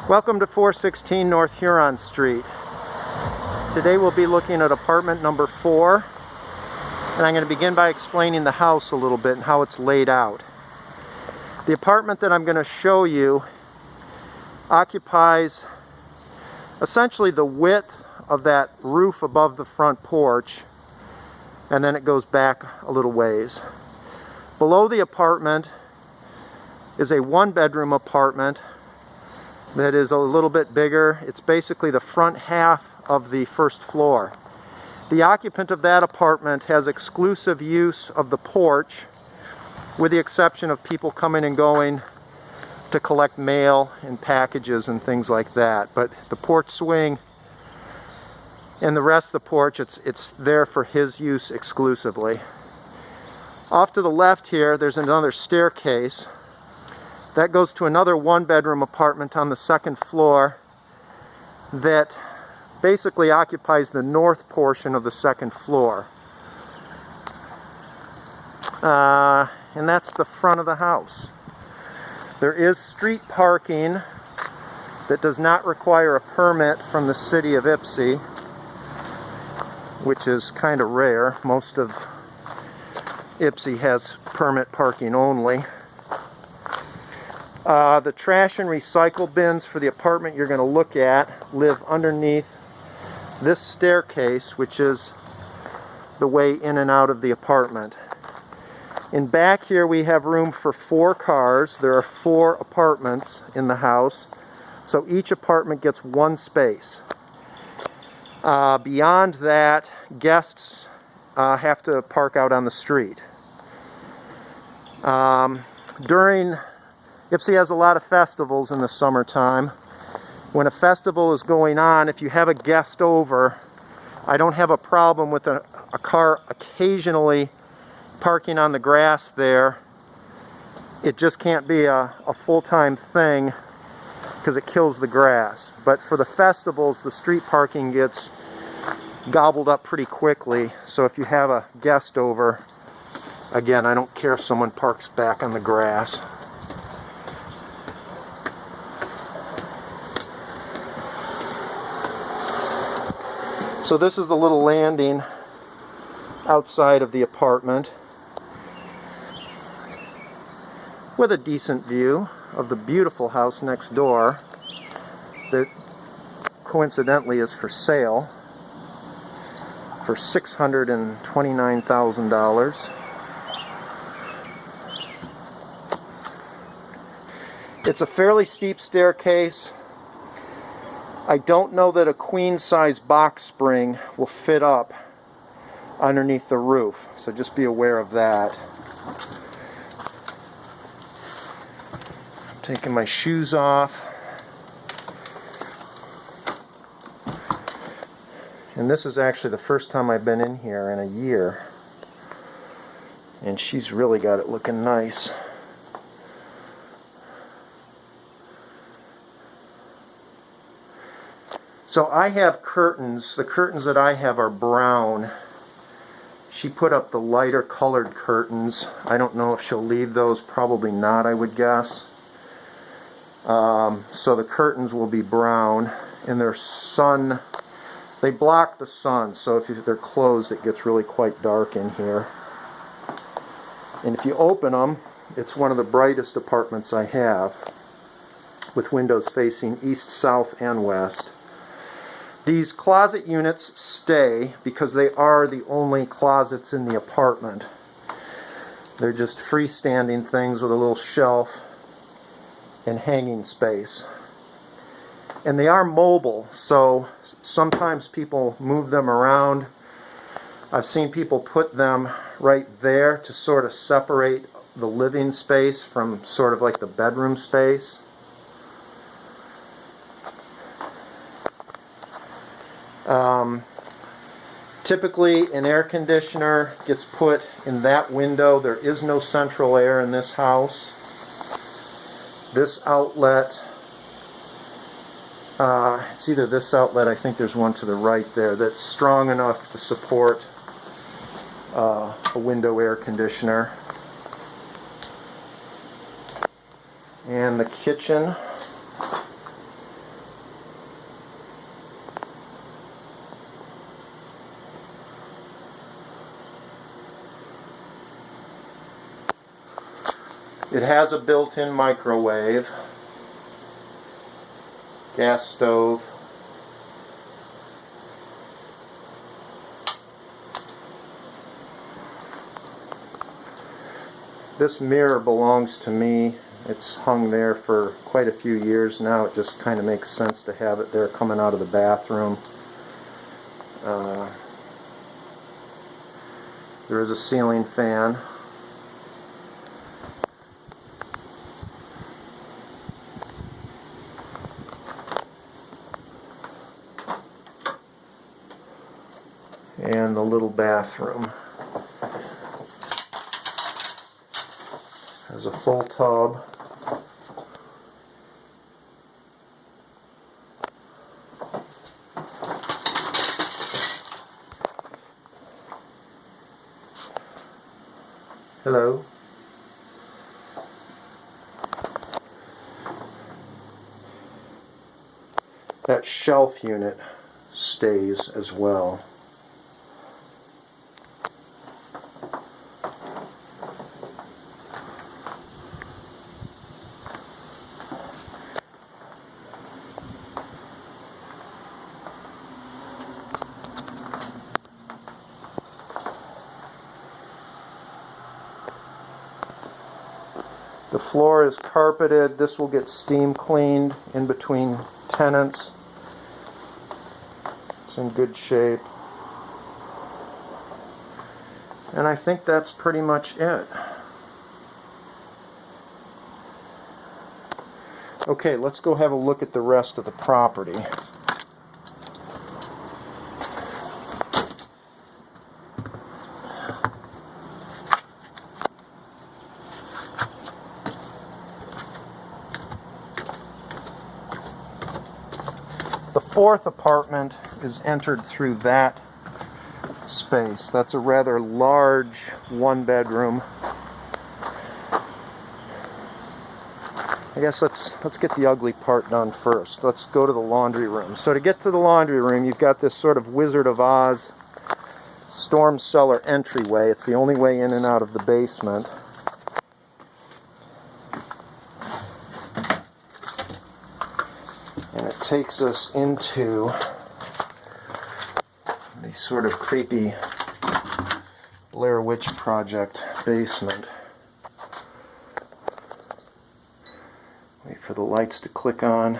Welcome to 416 North Huron Street. Today we'll be looking at apartment number 4, and I'm going to begin by explaining the house a little bit and how it's laid out. The apartment that I'm going to show you occupies essentially the width of that roof above the front porch, and then it goes back a little ways. Below the apartment is a one-bedroom apartment that is a little bit bigger. It's basically the front half of the first floor. The occupant of that apartment has exclusive use of the porch, with the exception of people coming and going to collect mail and packages and things like that. But the porch swing and the rest of the porch, it's there for his use exclusively. Off to the left here, there's another staircase. That goes to another one-bedroom apartment on the second floor that basically occupies the north portion of the second floor. And that's the front of the house. There is street parking that does not require a permit from the city of Ypsi, which is kind of rare. Most of Ypsi has permit parking only. The trash and recycle bins for the apartment you're going to look at live underneath this staircase, which is the way in and out of the apartment. In back here we have room for 4 cars. There are 4 apartments in the house, so each apartment gets 1 space. Beyond that, guests have to park out on the street. Ypsi has a lot of festivals in the summertime. When a festival is going on, if you have a guest over, I don't have a problem with a car occasionally parking on the grass there. It just can't be a full-time thing because it kills the grass. But for the festivals, the street parking gets gobbled up pretty quickly. So if you have a guest over, again, I don't care if someone parks back on the grass. So this is the little landing outside of the apartment with a decent view of the beautiful house next door that coincidentally is for sale for $629,000. It's a fairly steep staircase. I don't know that a queen-size box spring will fit up underneath the roof, so just be aware of that. I'm taking my shoes off. And this is actually the first time I've been in here in a year. And she's really got it looking nice. So I have curtains. The curtains that I have are brown. She put up the lighter colored curtains. I don't know if she'll leave those. Probably not, I would guess. So the curtains will be brown, and they block the sun, so if they're closed it gets really quite dark in here. And if you open them, it's one of the brightest apartments I have, with windows facing east, south, and west. These closet units stay because they are the only closets in the apartment. They're just freestanding things with a little shelf and hanging space. And they are mobile, so sometimes people move them around. I've seen people put them right there to sort of separate the living space from sort of like the bedroom space. Typically an air conditioner gets put in that window. There is no central air in this house. This outlet, it's either this outlet, I think there's one to the right there, that's strong enough to support a window air conditioner. And the kitchen It has a built-in microwave, gas stove, this mirror belongs to me. It's hung there for quite a few years now. It just kind of makes sense to have it there coming out of the bathroom. There is a ceiling fan. And the little bathroom has a full tub. Hello. That shelf unit stays as well. The floor is carpeted. This will get steam cleaned in between tenants. It's in good shape. And I think that's pretty much it. Okay, let's go have a look at the rest of the property. The fourth apartment is entered through that space. That's a rather large one-bedroom. I guess let's get the ugly part done first. Let's go to the laundry room. So to get to the laundry room, you've got this sort of Wizard of Oz storm cellar entryway. It's the only way in and out of the basement. And it takes us into the sort of creepy Blair Witch Project basement. Wait for the lights to click on.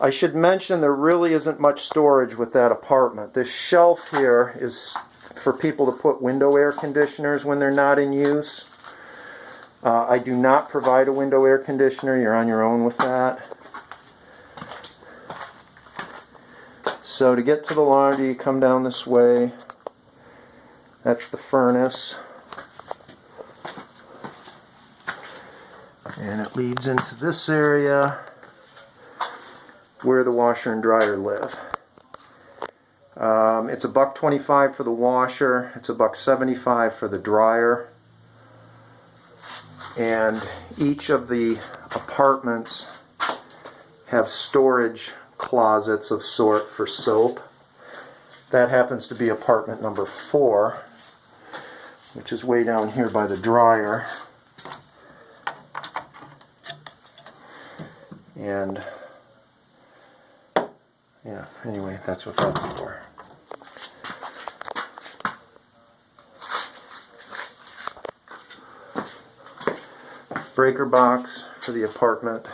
I should mention there really isn't much storage with that apartment. This shelf here is for people to put window air conditioners when they're not in use. I do not provide a window air conditioner. You're on your own with that. So to get to the laundry, you come down this way. That's the furnace. And it leads into this area where the washer and dryer live. It's $1.25 for the washer. It's $1.75 for the dryer. And each of the apartments have storage closets of sort for soap. That happens to be apartment number 4, which is way down here by the dryer. And yeah, anyway, that's what that's for. Breaker box for the apartment.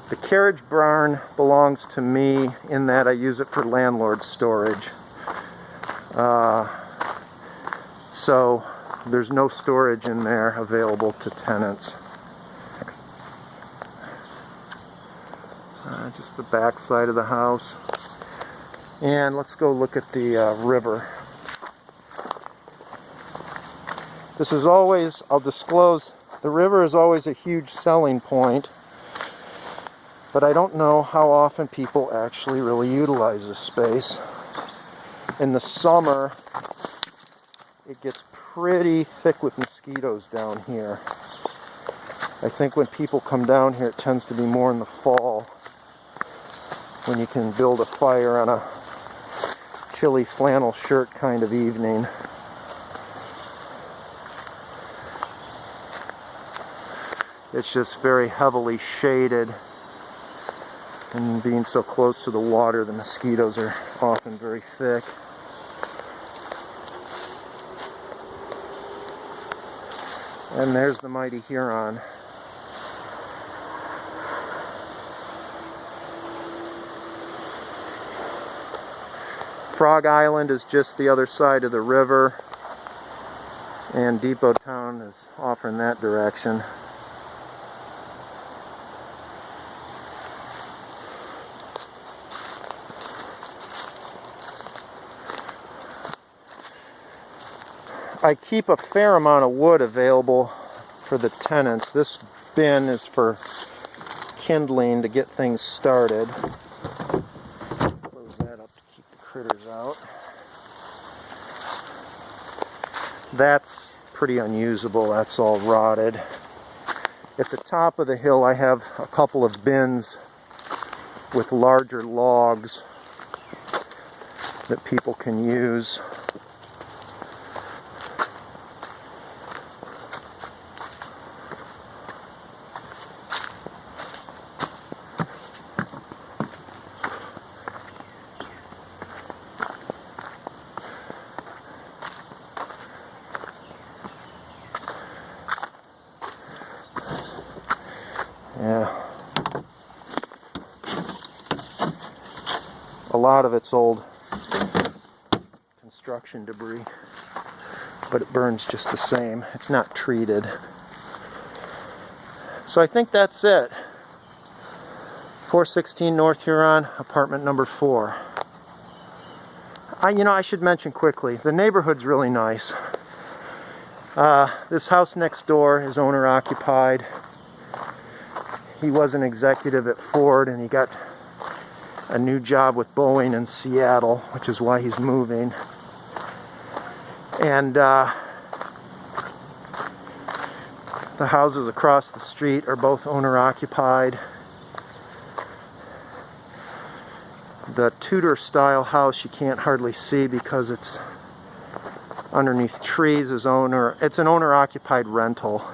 The carriage barn belongs to me in that I use it for landlord storage. So there's no storage in there available to tenants. Just the back side of the house. And let's go look at the river. This is always, I'll disclose, the river is always a huge selling point. But I don't know how often people actually really utilize this space. In the summer, it gets pretty thick with mosquitoes down here. I think when people come down here, it tends to be more in the fall, when you can build a fire on a chilly flannel shirt kind of evening. It's just very heavily shaded, and being so close to the water, the mosquitoes are often very thick. And there's the mighty Huron. Frog Island is just the other side of the river, and Depot Town is off in that direction. I keep a fair amount of wood available for the tenants. This bin is for kindling to get things started. Close that up to keep the critters out. That's pretty unusable. That's all rotted. At the top of the hill, I have a couple of bins with larger logs that people can use. Yeah. A lot of it's old construction debris, but it burns just the same. It's not treated. So I think that's it. 416 North Huron, apartment number 4. I should mention quickly, the neighborhood's really nice. This house next door is owner occupied. He was an executive at Ford, and he got a new job with Boeing in Seattle, which is why he's moving. And the houses across the street are both owner occupied. The Tudor style house you can't hardly see because it's underneath trees. It's an owner occupied rental.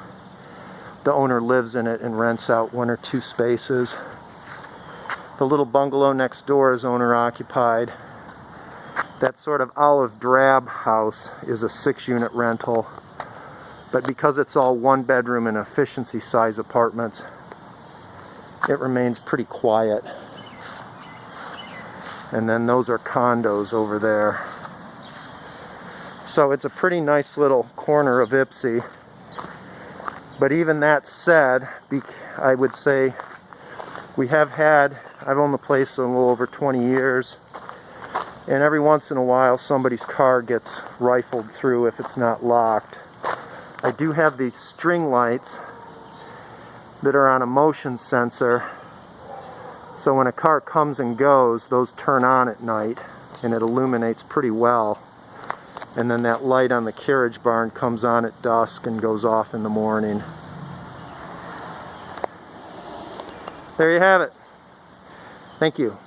The owner lives in it and rents out 1 or 2 spaces. The little bungalow next door is owner occupied. That sort of olive drab house is a 6-unit rental. But because it's all 1-bedroom and efficiency size apartments, it remains pretty quiet. And then those are condos over there. So it's a pretty nice little corner of Ypsi. But even that said, I would say I've owned the place a little over 20 years, and every once in a while somebody's car gets rifled through if it's not locked. I do have these string lights that are on a motion sensor, so when a car comes and goes, those turn on at night, and it illuminates pretty well. And then that light on the carriage barn comes on at dusk and goes off in the morning. There you have it. Thank you.